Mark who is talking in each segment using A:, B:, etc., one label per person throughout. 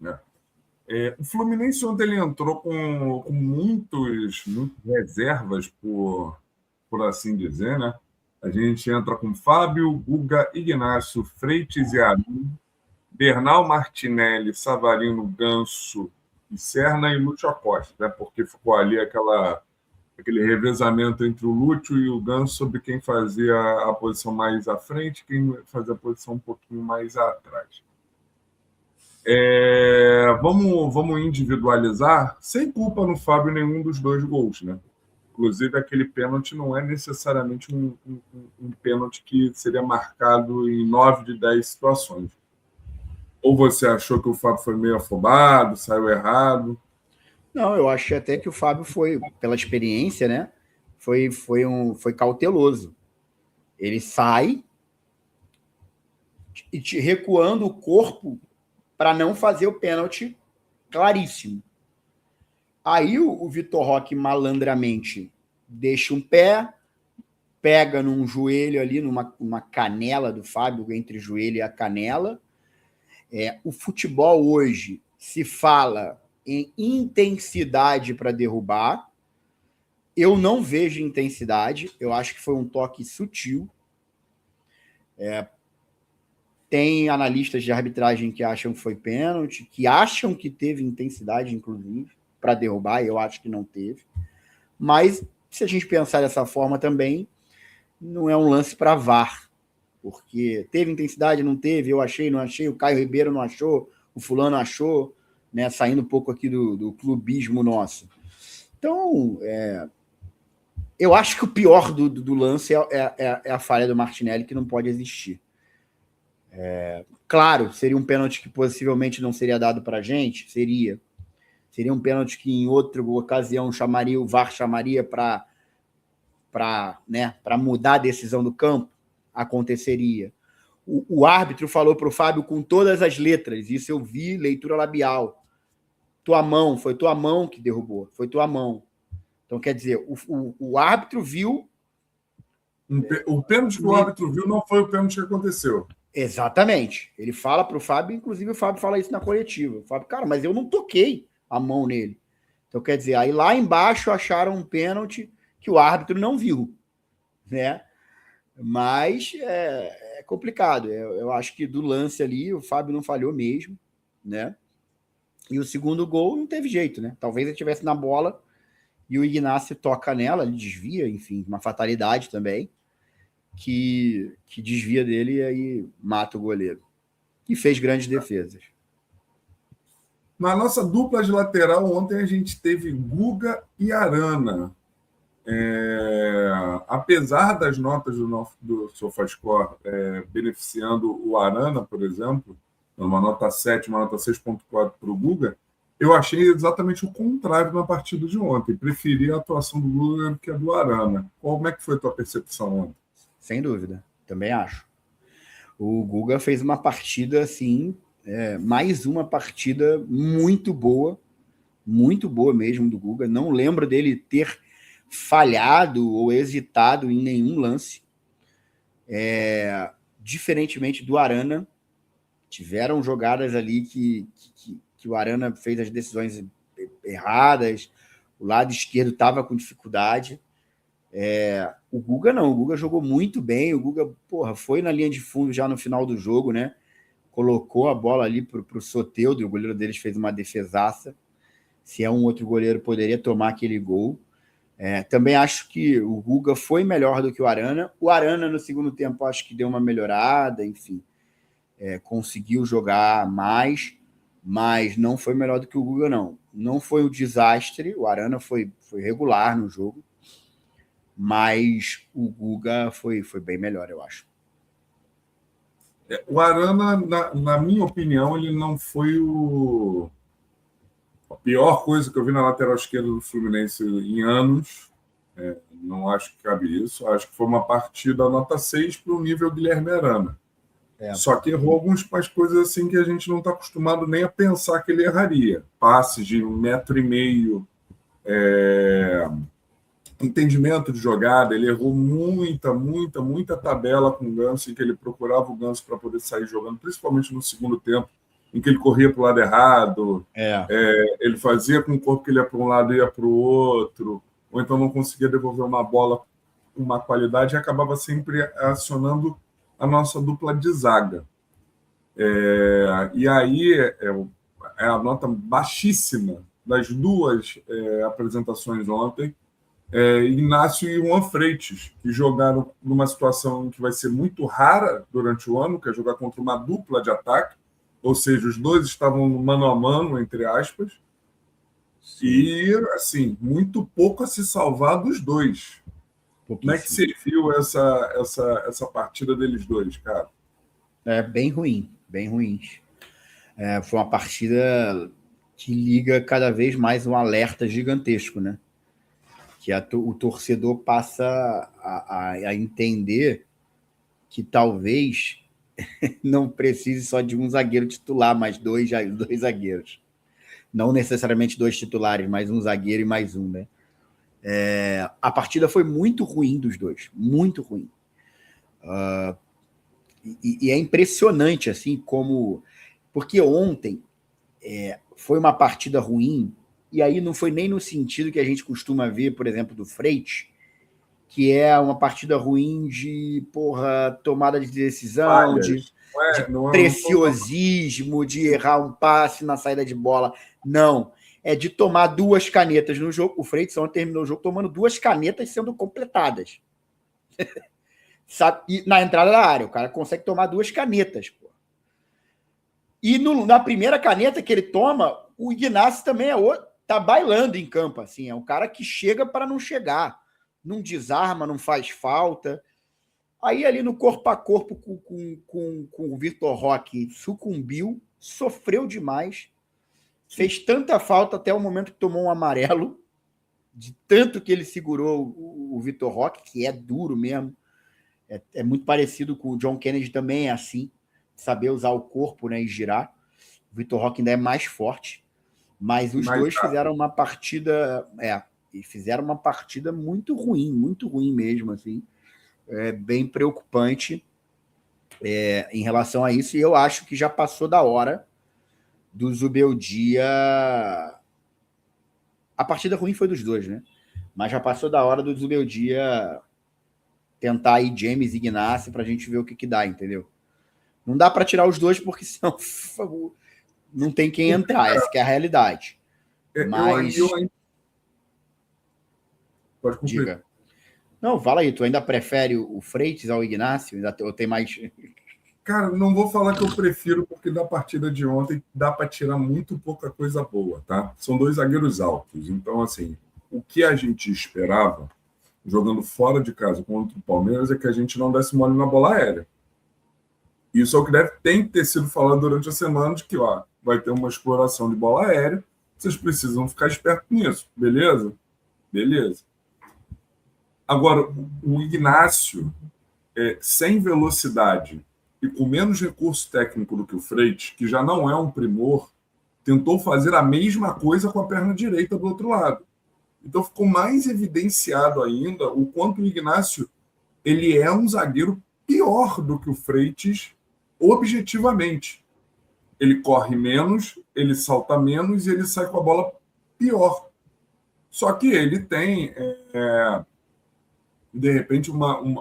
A: né? O Fluminense ontem ele entrou com muitas reservas, por assim dizer, né? A gente entra com Fábio, Guga, Ignácio, Freitas e Arim, Bernal, Martinelli, Savarino, Ganso e Serna e Lúcio Acosta, né? Porque ficou ali aquele revezamento entre o Lúcio e o Ganso sobre quem fazia a posição mais à frente, quem fazia a posição um pouquinho mais atrás. Vamos individualizar, sem culpa no Fábio nenhum dos dois gols, né? Inclusive, aquele pênalti não é necessariamente um pênalti que seria marcado em 9 de 10 situações. Ou você achou que o Fábio foi meio afobado, saiu errado?
B: Não, eu achei até que o Fábio foi, pela experiência, né? Foi cauteloso. Ele sai recuando o corpo para não fazer o pênalti claríssimo. Aí o Vitor Roque malandramente deixa um pé, pega num joelho ali, numa canela do Fábio, entre o joelho e a canela. O futebol hoje se fala em intensidade para derrubar. Eu não vejo intensidade, eu acho que foi um toque sutil. Tem analistas de arbitragem que acham que foi pênalti, que acham que teve intensidade, inclusive, para derrubar, eu acho que não teve. Mas, se a gente pensar dessa forma também, não é um lance para VAR, porque teve intensidade, não teve, eu achei, não achei, o Caio Ribeiro não achou, o fulano achou, né, saindo um pouco aqui do clubismo nosso. Então, eu acho que o pior do lance é a falha do Martinelli, que não pode existir. Claro, seria um pênalti que possivelmente não seria dado para a gente, seria um pênalti que em outra ocasião o VAR chamaria para mudar a decisão do campo, aconteceria. O árbitro falou para o Fábio com todas as letras, isso eu vi, leitura labial. Foi tua mão que derrubou, foi tua mão. Então, quer dizer, o árbitro viu...
A: O pênalti que o árbitro viu não foi o pênalti que aconteceu.
B: Exatamente. Ele fala para o Fábio, inclusive o Fábio fala isso na coletiva. O Fábio, cara, mas eu não toquei a mão nele. Então, quer dizer, aí lá embaixo acharam um pênalti que o árbitro não viu, né? Mas é complicado. Eu acho que do lance ali, o Fábio não falhou mesmo, né? E o segundo gol não teve jeito, né? Talvez ele estivesse na bola e o Ignácio toca nela, ele desvia, enfim, uma fatalidade também, que desvia dele e aí mata o goleiro. E fez grandes defesas.
A: Na nossa dupla de lateral, ontem a gente teve Guga e Arana. Apesar das notas do SofaScore beneficiando o Arana, por exemplo, uma nota 7, uma nota 6.4 para o Guga, eu achei exatamente o contrário na partida de ontem. Preferi a atuação do Guga do que a do Arana. Como é que foi a tua percepção ontem?
B: Sem dúvida, também acho. O Guga fez uma partida, assim, mais uma partida muito boa mesmo do Guga. Não lembro dele ter falhado ou hesitado em nenhum lance. Diferentemente do Arana, tiveram jogadas ali que o Arana fez as decisões erradas, o lado esquerdo estava com dificuldade. O Guga não, o Guga jogou muito bem, o Guga foi na linha de fundo já no final do jogo, né? Colocou a bola ali para o Soteldo, o goleiro deles fez uma defesaça. Se é um outro goleiro, poderia tomar aquele gol. Também acho que o Guga foi melhor do que o Arana. O Arana, no segundo tempo, acho que deu uma melhorada, enfim. Conseguiu jogar mais, mas não foi melhor do que o Guga, não. Não foi um desastre, o Arana foi regular no jogo, mas o Guga foi bem melhor, eu acho.
A: O Arana, na minha opinião, ele não foi a pior coisa que eu vi na lateral esquerda do Fluminense em anos. Não acho que cabe isso. Acho que foi uma partida nota 6 para o nível Guilherme Arana. Só que errou algumas coisas assim que a gente não está acostumado nem a pensar que ele erraria. Passes de 1,5 m, entendimento de jogada, ele errou muita tabela com o Ganso, em que ele procurava o Ganso para poder sair jogando, principalmente no segundo tempo, em que ele corria para o lado errado,
B: É.
A: ele fazia com o corpo que ele ia para um lado e ia para o outro, ou então não conseguia devolver uma bola com uma qualidade e acabava sempre acionando a nossa dupla de zaga. E aí é a nota baixíssima das duas apresentações ontem. Ignacio e Juan Freitas, que jogaram numa situação que vai ser muito rara durante o ano, que é jogar contra uma dupla de ataque, ou seja, os dois estavam mano a mano, entre aspas, sim. E, assim, muito pouco a se salvar dos dois. Como é que você viu essa partida deles dois, cara?
B: Bem ruim, bem ruim. Foi uma partida que liga cada vez mais um alerta gigantesco, né? Que o torcedor passa a entender que talvez não precise só de um zagueiro titular, mas dois zagueiros. Não necessariamente dois titulares, mas um zagueiro e mais um, né? A partida foi muito ruim dos dois, muito ruim. E é impressionante, assim, como... Porque ontem foi uma partida ruim, e aí não foi nem no sentido que a gente costuma ver, por exemplo, do Freitas, que é uma partida ruim de tomada de decisão, de preciosismo, de errar um passe na saída de bola. Não, é de tomar duas canetas no jogo. O Freitas ontem terminou o jogo tomando duas canetas sendo completadas. Sabe? E na entrada da área, o cara consegue tomar duas canetas. Pô. E na primeira caneta que ele toma, o Ignacio também tá bailando em campo. Assim, é um cara que chega para não chegar. Não desarma, não faz falta. Aí ali no corpo a corpo com o Vitor Roque sucumbiu, sofreu demais, fez tanta falta até o momento que tomou um amarelo, de tanto que ele segurou o Vitor Roque, que é duro mesmo. É muito parecido com o John Kennedy também, é assim, saber usar o corpo, né, e girar. O Vitor Roque ainda é mais forte, mas os dois fizeram uma partida... E fizeram uma partida muito ruim mesmo, assim. Bem preocupante em relação a isso, e eu acho que já passou da hora do Zubeldia... A partida ruim foi dos dois, né? Mas já passou da hora do Zubeldia tentar aí James e Ignacio pra gente ver o que dá, entendeu? Não dá para tirar os dois, porque senão não tem quem entrar, essa que é a realidade. Mas...
A: Pode cumprir.
B: Diga. Não, fala aí, tu ainda prefere o Freitas ao Ignacio? Ou tem mais...
A: Cara, não vou falar que eu prefiro, porque da partida de ontem dá para tirar muito pouca coisa boa, tá? São dois zagueiros altos. Então, assim, o que a gente esperava, jogando fora de casa contra o Palmeiras, é que a gente não desse mole na bola aérea. Isso é o que tem que ter sido falado durante a semana, de que vai ter uma exploração de bola aérea, vocês precisam ficar espertos nisso, beleza? Beleza. Agora, o Ignacio, sem velocidade e com menos recurso técnico do que o Freitas, que já não é um primor, tentou fazer a mesma coisa com a perna direita do outro lado. Então ficou mais evidenciado ainda o quanto o Ignacio ele é um zagueiro pior do que o Freitas objetivamente. Ele corre menos, ele salta menos e ele sai com a bola pior. Só que ele tem... de repente, uma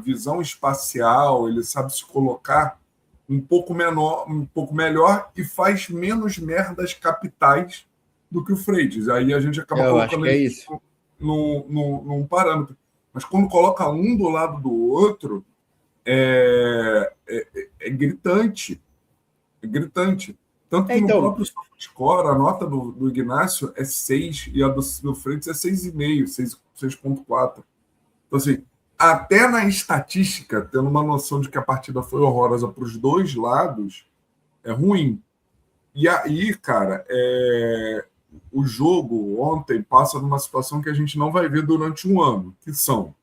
A: visão espacial, ele sabe se colocar um pouco melhor e faz menos merdas capitais do que o Freitas. Aí a gente acaba colocando ele num parâmetro. Mas quando coloca um do lado do outro, é gritante. É gritante. Tanto que no próprio SofaScore, a nota do Ignacio é 6 e a do Freitas é 6,5, 6,4. Então, assim, até na estatística, tendo uma noção de que a partida foi horrorosa para os dois lados, é ruim. E aí, cara, o jogo ontem passa numa situação que a gente não vai ver durante um ano, que são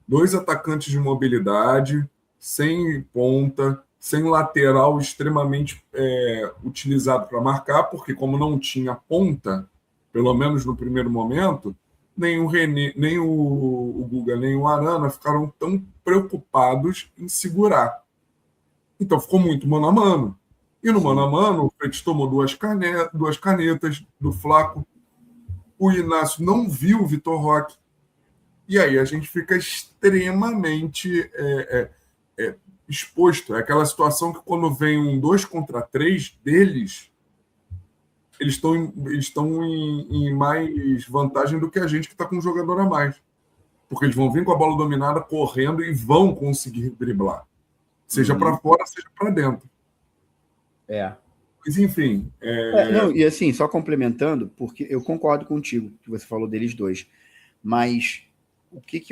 A: dois atacantes de mobilidade, sem ponta, sem lateral extremamente utilizado para marcar, porque como não tinha ponta, pelo menos no primeiro momento, nem o René, nem o Guga, nem o Arana ficaram tão preocupados em segurar. Então ficou muito mano a mano. E no mano a mano, o Freitas tomou duas canetas do Flaco. O Inácio não viu o Vitor Roque. E aí a gente fica extremamente exposto. É aquela situação que quando vem um 2 contra 3 deles, eles estão em mais vantagem do que a gente que está com um jogador a mais. Porque eles vão vir com a bola dominada, correndo e vão conseguir driblar. Seja para fora, seja para dentro. Mas, enfim...
B: Não, e assim, só complementando, porque eu concordo contigo, que você falou deles dois, mas o que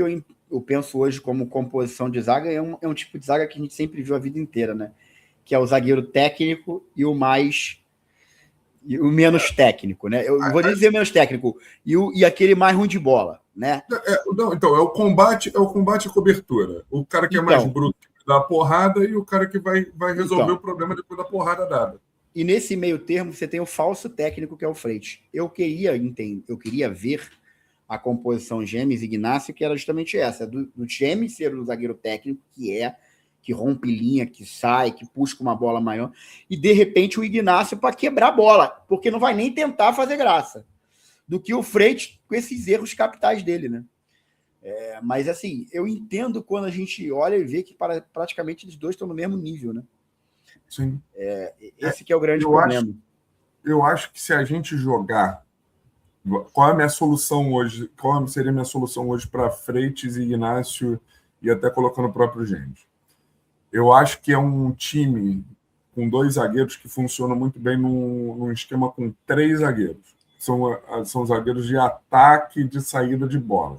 B: eu penso hoje como composição de zaga é um tipo de zaga que a gente sempre viu a vida inteira, né? Que é o zagueiro técnico e o menos técnico, né? Eu vou dizer menos técnico, e aquele mais ruim de bola, né?
A: Então, é o combate e cobertura. O cara que é mais bruto que dá a porrada e o cara que vai resolver o problema depois da porrada dada.
B: E nesse meio termo você tem o falso técnico, que é o Freitas. Eu queria ver a composição Gemes e Ignacio, que era justamente essa, do Gemes ser o zagueiro técnico, que rompe linha, que sai, que puxa com uma bola maior, e de repente o Ignacio para quebrar a bola, porque não vai nem tentar fazer graça, do que o Freitas com esses erros capitais dele, né? Mas assim, eu entendo quando a gente olha e vê que praticamente eles dois estão no mesmo nível, né?
A: Sim.
B: Esse que é o grande problema.
A: Eu acho que se a gente jogar... Qual é a minha solução hoje? Qual seria a minha solução hoje para Freitas e Ignacio e até colocando o próprio Gemes? Eu acho que é um time com 2 zagueiros que funciona muito bem num esquema com 3 zagueiros. São zagueiros de ataque e de saída de bola.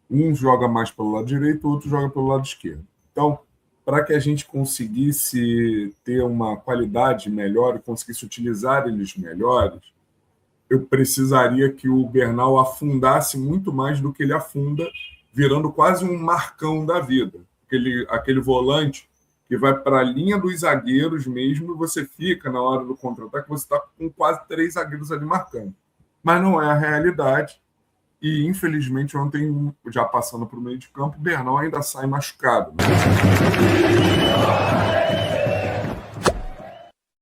A: Um joga mais pelo lado direito, o outro joga pelo lado esquerdo. Então, para que a gente conseguisse ter uma qualidade melhor e conseguisse utilizar eles melhores, eu precisaria que o Bernal afundasse muito mais do que ele afunda, virando quase um Marcão da vida. Aquele volante que vai para a linha dos zagueiros mesmo, e você fica, na hora do contra-ataque, você está com quase 3 zagueiros ali marcando. Mas não é a realidade. E, infelizmente, ontem, já passando para o meio de campo, o Bernal ainda sai machucado. Né?